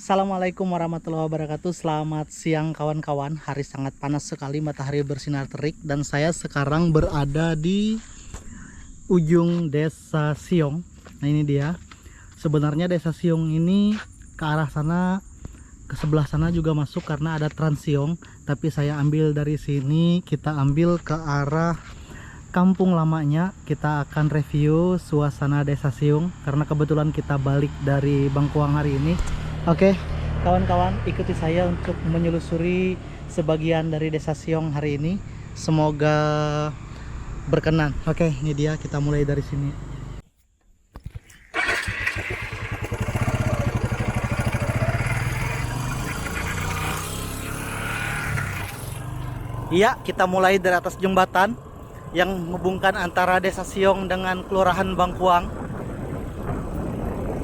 Assalamualaikum warahmatullahi wabarakatuh. Selamat siang kawan-kawan. Hari sangat panas sekali, matahari bersinar terik, dan saya sekarang berada di ujung Desa Siong. Nah, ini dia. Sebenarnya Desa Siong ini ke arah sana, ke sebelah sana juga masuk karena ada Trans Siong, tapi saya ambil dari sini. Kita ambil ke arah kampung lamanya. Kita akan review suasana Desa Siung karena kebetulan kita balik dari Bangkuang hari ini. Oke, kawan-kawan, ikuti saya untuk menyelusuri sebagian dari Desa Siong hari ini. Semoga berkenan. Oke, ini dia, kita mulai dari sini. Iya, kita mulai dari atas jembatan yang menghubungkan antara Desa Siong dengan Kelurahan Bangkuang.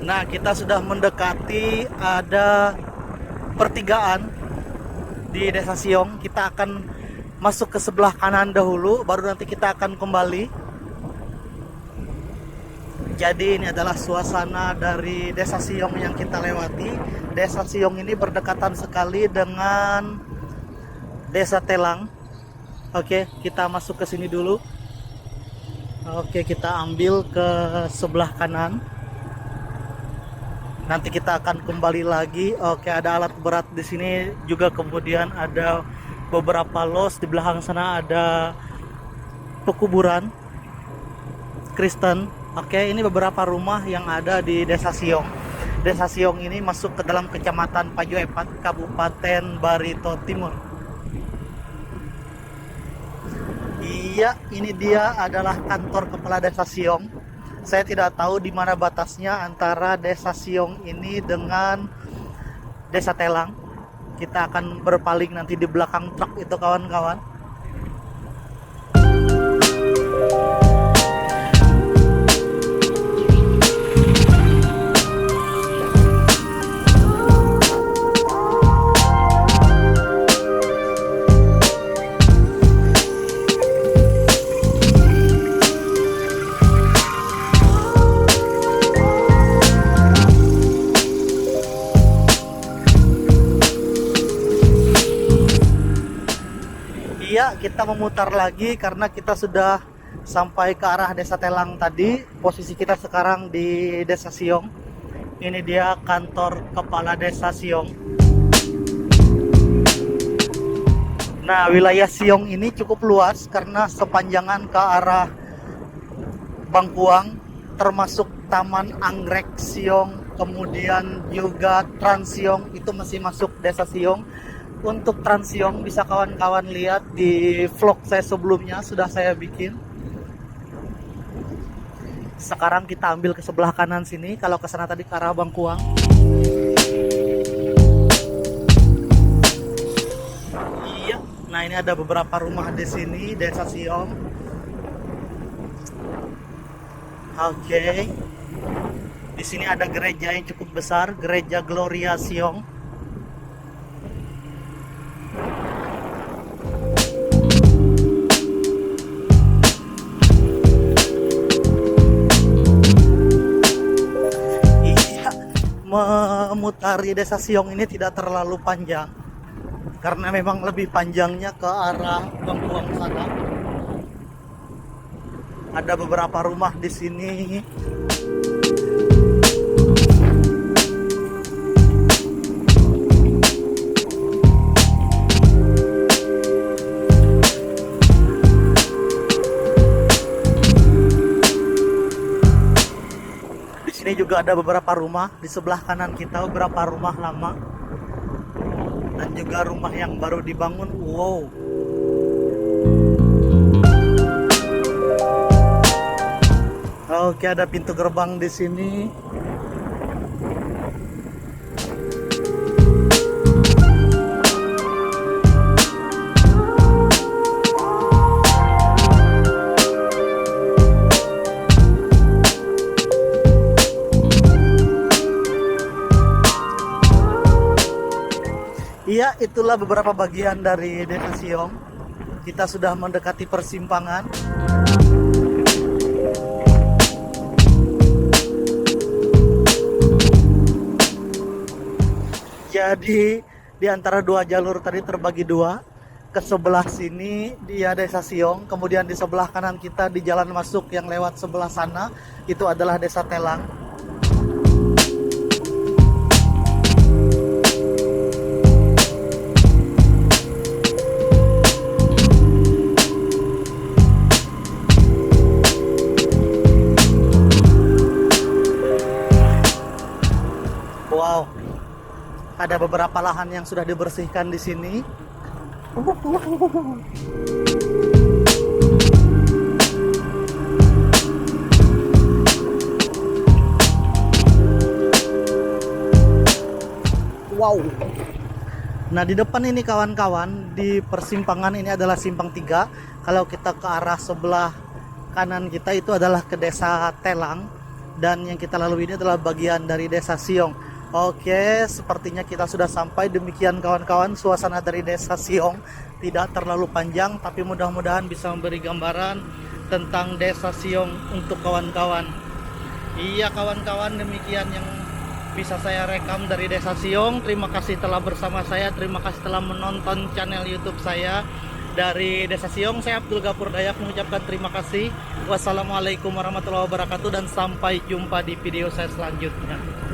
Nah, kita sudah mendekati ada pertigaan di Desa Siong. Kita akan masuk ke sebelah kanan dahulu, baru nanti kita akan kembali. Jadi ini adalah suasana dari Desa Siong yang kita lewati. Desa Siong ini berdekatan sekali dengan Desa Telang. Oke, kita masuk ke sini dulu. Oke, kita ambil ke sebelah kanan. Nanti kita akan kembali lagi. Oke, ada alat berat di sini juga, kemudian ada beberapa los. Di belakang sana ada pekuburan Kristen. Oke, ini beberapa rumah yang ada di Desa Siong. Desa Siong ini masuk ke dalam Kecamatan Pajuepat, Kabupaten Barito Timur. Iya, ini dia adalah kantor kepala Desa Siong. Saya tidak tahu di mana batasnya antara Desa Siong ini dengan Desa Telang. Kita akan berpaling nanti di belakang truk itu, kawan-kawan. Iya, kita memutar lagi karena kita sudah sampai ke arah Desa Telang tadi. Posisi kita sekarang di Desa Siong. Ini dia kantor kepala Desa Siong. Nah, wilayah Siong ini cukup luas karena sepanjangan ke arah Bangkuang, termasuk Taman Anggrek Siong, kemudian juga Trans Siong, itu masih masuk Desa Siong. Untuk Trans Siong bisa kawan-kawan lihat di vlog saya sebelumnya, sudah saya bikin. Sekarang kita ambil ke sebelah kanan sini. Kalau ke sana tadi ke arah Bangkuang. Iya, nah ini ada beberapa rumah di sini Desa Siong. Oke. Di sini ada gereja yang cukup besar, Gereja Gloria Siong. Memutari Desa Siong ini tidak terlalu panjang karena memang lebih panjangnya ke arah Bangkuang sana. Ada beberapa rumah di sini. Ini juga ada beberapa rumah di sebelah kanan kita, beberapa rumah lama dan juga rumah yang baru dibangun. Wow. Oke, ada pintu gerbang di sini. Iya, itulah beberapa bagian dari Desa Siong. Kita sudah mendekati persimpangan. Jadi di antara dua jalur tadi terbagi dua. Ke sebelah sini dia Desa Siong, kemudian di sebelah kanan kita di jalan masuk yang lewat sebelah sana itu adalah Desa Telang. Wow, ada beberapa lahan yang sudah dibersihkan di sini. Wow. Nah, di depan ini kawan-kawan, di persimpangan ini adalah simpang 3. Kalau kita ke arah sebelah kanan kita itu adalah ke Desa Telang, dan yang kita lalui ini adalah bagian dari Desa Siong. Oke, sepertinya kita sudah sampai. Demikian kawan-kawan suasana dari Desa Siong. Tidak terlalu panjang, tapi mudah-mudahan bisa memberi gambaran tentang Desa Siong untuk kawan-kawan. Iya kawan-kawan, demikian yang bisa saya rekam dari Desa Siong. Terima kasih telah bersama saya, terima kasih telah menonton channel YouTube saya dari Desa Siong. Saya Abdul Ghafur Dayak mengucapkan terima kasih. Wassalamualaikum warahmatullahi wabarakatuh dan sampai jumpa di video saya selanjutnya.